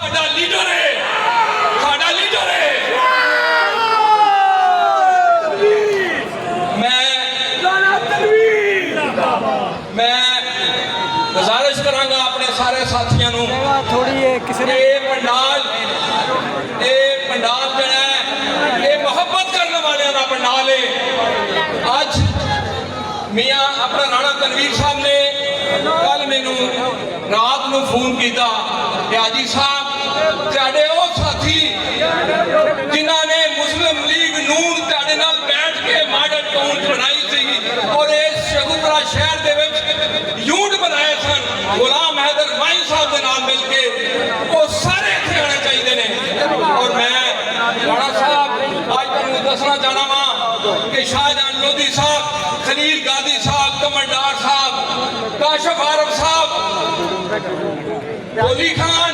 ਸਾਡਾ ਲੀਡਰ ਹੈ, ਸਾਡਾ ਲੀਡਰ ਹੈ। मैं गुजारिश करांगा अपने सारे साथियों नूं पंडाल जड़ा है मोहब्बत करने वाले का पंडाल है। अज मियाँ अपना राणा तनवीर साहब ने कल मैनू रात नूं फोन किया, हाजी साहब तुहाडे वो साथी जिन्हां ने मुस्लिम लीग नून तुहाडे नाल बैठ के मॉडल टाउन बनाई सी और इस शेखुपुरा शहर दे विच यूनिट बनाए सन गुलाम हैदर माई साहब के नाल मिल के, वो सारे इत्थे आने चाहिए ने। और मैं राणा साहब आज तुहानूं दसना चाहना वा कि शाहजहान लोधी साहब, खलील गादी साहब, कमलदार साहब, काशिफ आरफ साहब, गोली खान